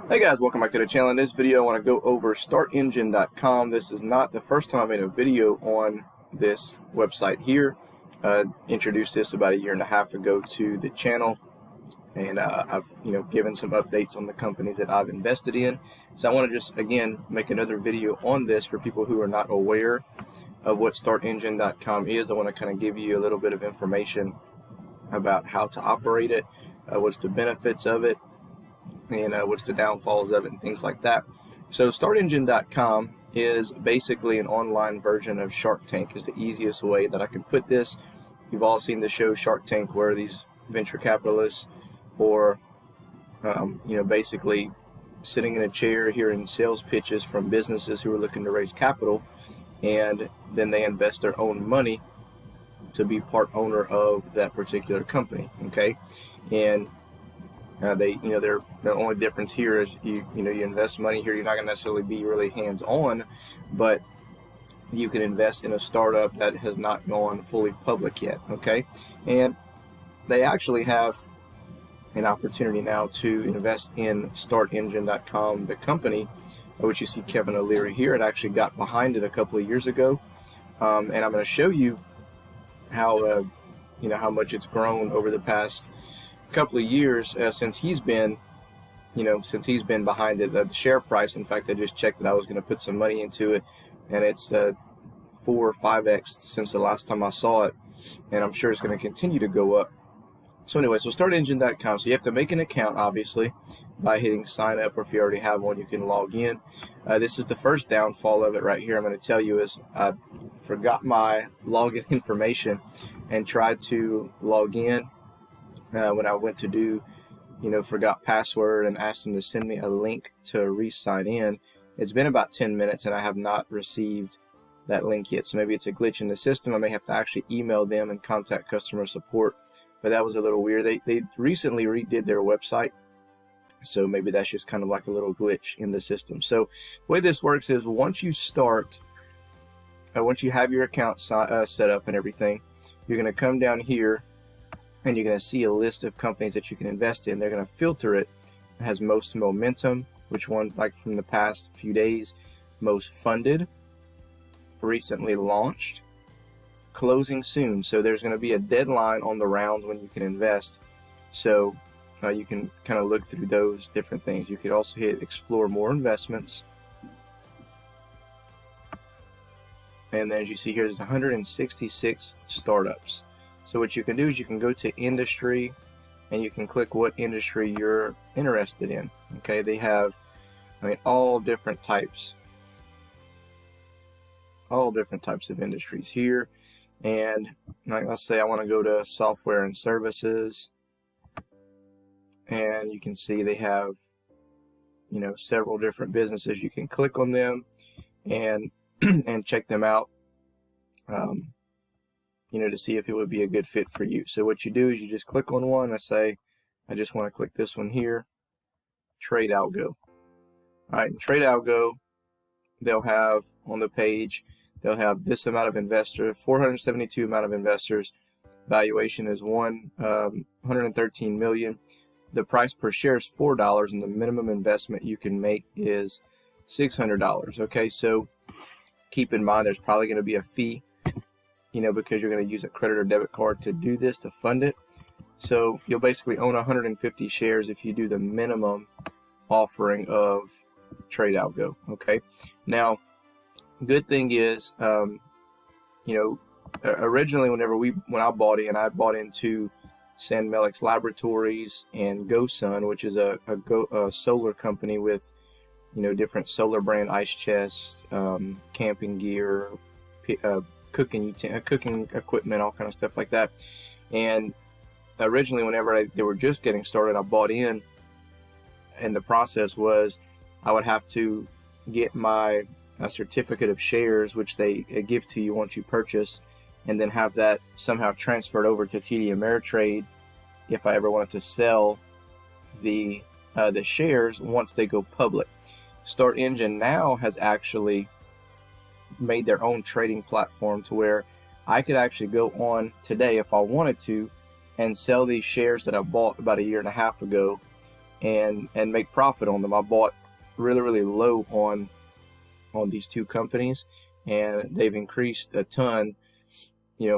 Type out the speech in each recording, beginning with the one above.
Hey guys, welcome back to the channel. In this video I want to go over startengine.com. This is not the first time I made a video on this website here. Introduced this about 1.5 years ago to the channel, and I've given some updates on the companies that I've invested in. So I want to just again make another video on this for people who are not aware of what startengine.com is. I want to kind of give you a little bit of information about how to operate it, what's the benefits of it, and what's the downfalls of it and things like that. So startengine.com is basically an online version of Shark Tank, is the easiest way that I can put this. You've all seen the show Shark Tank, where these venture capitalists or basically sitting in a chair hearing sales pitches from businesses who are looking to raise capital, and then they invest their own money to be part owner of that particular company. Okay, and the only difference here is you invest money here. You're not going to necessarily be really hands-on, but you can invest in a startup that has not gone fully public yet. Okay, and they actually have an opportunity now to invest in startengine.com, the company, which you see Kevin O'Leary here. It actually got behind it a couple of years ago, and I'm going to show you how how much it's grown over the past couple of years since he's been behind it. The share price, in fact, I just checked that I was going to put some money into it, and it's 4 or 5x since the last time I saw it, and I'm sure it's going to continue to go up. So anyway, so startengine.com. So you have to make an account, obviously, by hitting sign up, or if you already have one, you can log in. This is the first downfall of it right here. I'm going to tell you is I forgot my login information and tried to log in. When I went to do, forgot password and asked them to send me a link to re-sign in. It's been about 10 minutes and I have not received that link yet. So maybe it's a glitch in the system. I may have to actually email them and contact customer support. But that was a little weird. They recently redid their website, so maybe that's just kind of like a little glitch in the system. So the way this works is once you have your account set up and everything, you're going to come down here and you're going to see a list of companies that you can invest in. They're going to filter it. It has most momentum, which one, like from the past few days, most funded, recently launched, closing soon. So there's going to be a deadline on the rounds when you can invest. So you can kind of look through those different things. You could also hit explore more investments. And then as you see here, there's 166 startups. So what you can do is you can go to industry and you can click what industry you're interested in. Okay, they have, all different types of industries here. And let's say I want to go to software and services, and you can see they have, several different businesses. You can click on them and and check them out. To see if it would be a good fit for you. So what you do is you just click on one. I say, I just want to click this one here, Trade Algo. All right, in Trade Algo, they'll have on the page, they'll have this amount of investors, 472 amount of investors. Valuation is 113 million. The price per share is $4, and the minimum investment you can make is $600. Okay, so keep in mind there's probably going to be a fee, because you're going to use a credit or debit card to do this, to fund it. So you'll basically own 150 shares if you do the minimum offering of Trade Algo. Okay. Now, good thing is, originally when I bought in, I bought into San Melix Laboratories and GoSun, which is a solar company with, different solar brand ice chests, camping gear, cooking equipment, all kind of stuff like that. And originally, whenever they were just getting started, I bought in, and the process was I would have to get my certificate of shares, which they give to you once you purchase, and then have that somehow transferred over to TD Ameritrade if I ever wanted to sell the shares once they go public. StartEngine now has actually made their own trading platform to where I could actually go on today if I wanted to and sell these shares that I bought about 1.5 years ago and make profit on them. I bought really low on these two companies, and they've increased a ton,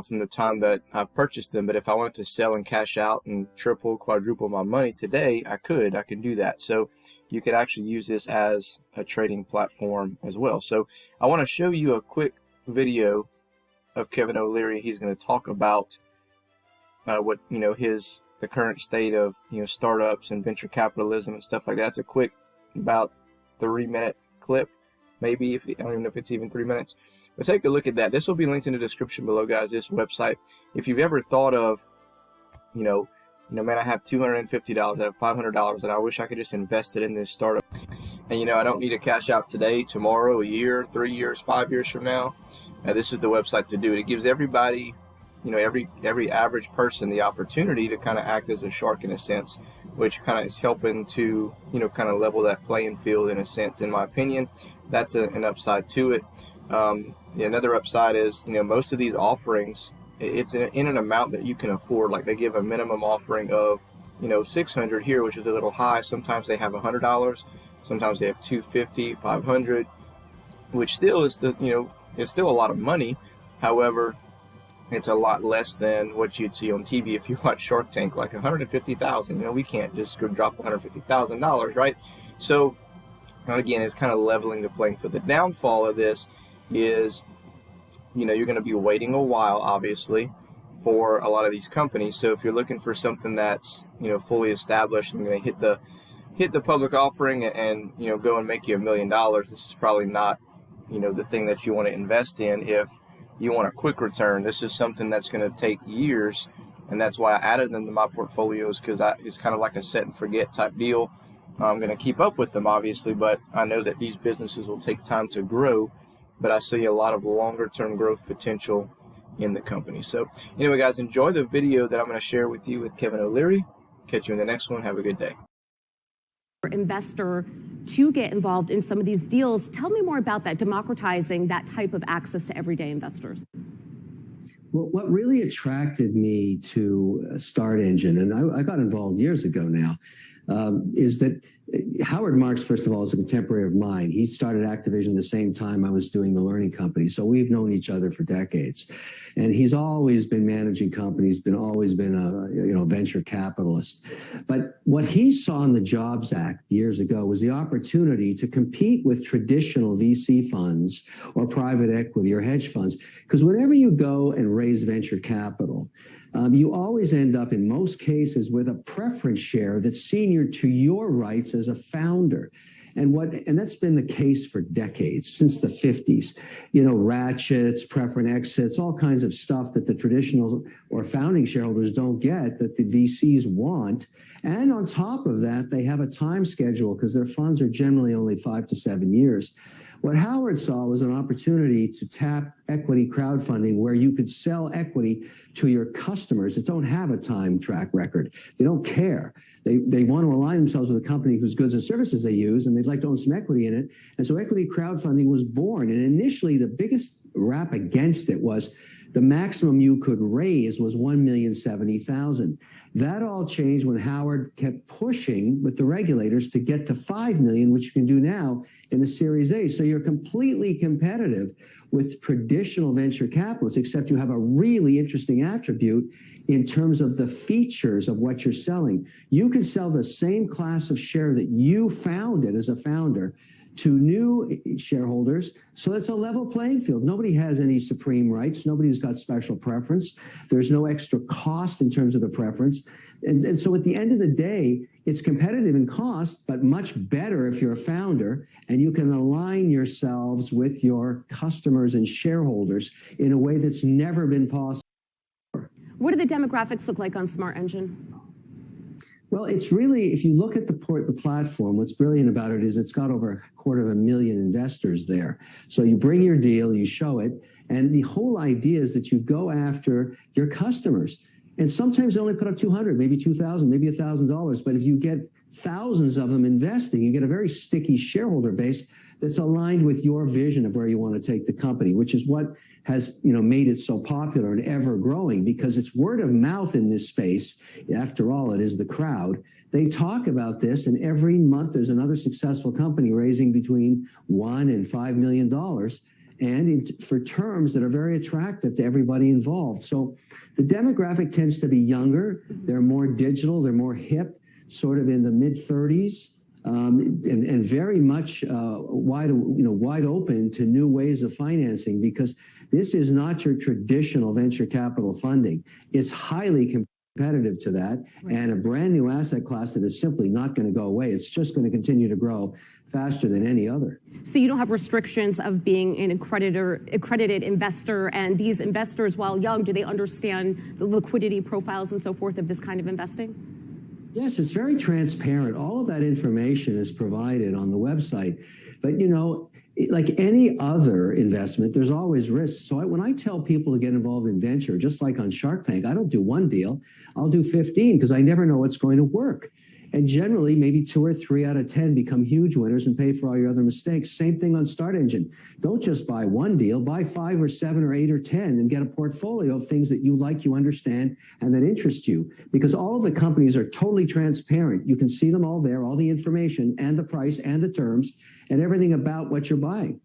from the time that I've purchased them. But if I wanted to sell and cash out and triple, quadruple my money today, I can do that. So you could actually use this as a trading platform as well. So I want to show you a quick video of Kevin O'Leary. He's going to talk about what, the current state of, startups and venture capitalism and stuff like that. It's a quick, about 3-minute clip, maybe, I don't even know if it's even 3 minutes. But take a look at that. This will be linked in the description below, guys, this website. If you've ever thought of, man, I have $250, I have $500, and I wish I could just invest it in this startup. And, I don't need to cash out today, tomorrow, a year, 3 years, 5 years from now. This is the website to do it. It gives everybody, every average person the opportunity to kind of act as a shark in a sense, which kind of is helping to, kind of level that playing field in a sense, in my opinion. That's an upside to it. Another upside is, most of these offerings, it's in an amount that you can afford. Like, they give a minimum offering of, $600 here, which is a little high. Sometimes they have $100. Sometimes they have $250, $500, which still is, it's still a lot of money. However, it's a lot less than what you'd see on TV if you watch Shark Tank, like $150,000. We can't just go drop $150,000, right? So, again, it's kind of leveling the playing field. The downfall of this is, you're going to be waiting a while, obviously, for a lot of these companies. So if you're looking for something that's, fully established and going to hit the public offering and, go and make you $1 million, this is probably not, the thing that you want to invest in. If you want a quick return, this is something that's going to take years, and that's why I added them to my portfolios, because it's kind of like a set and forget type deal. I'm going to keep up with them, obviously, but I know that these businesses will take time to grow, but I see a lot of longer term growth potential in the company. So anyway, guys, enjoy the video that I'm going to share with you with Kevin O'Leary. Catch you in the next one. Have a good day. Investor to get involved in some of these deals. Tell me more about that, democratizing that type of access to everyday investors. Well, what really attracted me to Start Engine, and I got involved years ago now, is that Howard Marks, first of all, is a contemporary of mine. He started Activision the same time I was doing the learning company, so we've known each other for decades. And he's always been managing companies, always been a venture capitalist. But what he saw in the Jobs Act years ago was the opportunity to compete with traditional VC funds or private equity or hedge funds. Because whenever you go and raise venture capital, you always end up, in most cases, with a preference share that's senior to your rights as a founder. And that's been the case for decades, since the 50s. Ratchets, preference exits, all kinds of stuff that the traditional or founding shareholders don't get that the VCs want. And on top of that, they have a time schedule because their funds are generally only 5 to 7 years. What Howard saw was an opportunity to tap equity crowdfunding where you could sell equity to your customers that don't have a time track record. They don't care. They want to align themselves with a company whose goods and services they use, and they'd like to own some equity in it. And so equity crowdfunding was born. And initially, the biggest rap against it was the maximum you could raise was $1,070,000. That all changed when Howard kept pushing with the regulators to get to $5 million, which you can do now in a Series A. So you're completely competitive with traditional venture capitalists, except you have a really interesting attribute in terms of the features of what you're selling. You can sell the same class of share that you founded as a founder to new shareholders. So it's a level playing field. Nobody has any supreme rights. Nobody's got special preference. There's no extra cost in terms of the preference. And so at the end of the day, it's competitive in cost, but much better if you're a founder and you can align yourselves with your customers and shareholders in a way that's never been possible. What do the demographics look like on Smart Engine? Well, it's really, if you look at the platform, what's brilliant about it is it's got over 250,000 investors there. So you bring your deal, you show it, and the whole idea is that you go after your customers. And sometimes they only put up 200, maybe 2,000, maybe $1,000. But if you get thousands of them investing, you get a very sticky shareholder base that's aligned with your vision of where you want to take the company, which is what has, made it so popular and ever growing, because it's word of mouth in this space. After all, it is the crowd. They talk about this, and every month there's another successful company raising between $1 and $5 million, and for terms that are very attractive to everybody involved. So the demographic tends to be younger. They're more digital. They're more hip, sort of in the mid-30s. And very much wide open to new ways of financing, because this is not your traditional venture capital funding. It's highly competitive to that, right, and a brand new asset class that is simply not going to go away. It's just going to continue to grow faster than any other. So you don't have restrictions of being an accredited investor, and these investors, while young, do they understand the liquidity profiles and so forth of this kind of investing? Yes, it's very transparent. All of that information is provided on the website. But, like any other investment, there's always risks. So when I tell people to get involved in venture, just like on Shark Tank, I don't do one deal. I'll do 15, because I never know what's going to work. And generally, maybe 2 or 3 out of 10 become huge winners and pay for all your other mistakes. Same thing on Start Engine. Don't just buy one deal, buy 5 or 7 or 8 or 10 and get a portfolio of things that you like, you understand, and that interest you. Because all of the companies are totally transparent. You can see them all there, all the information and the price and the terms and everything about what you're buying.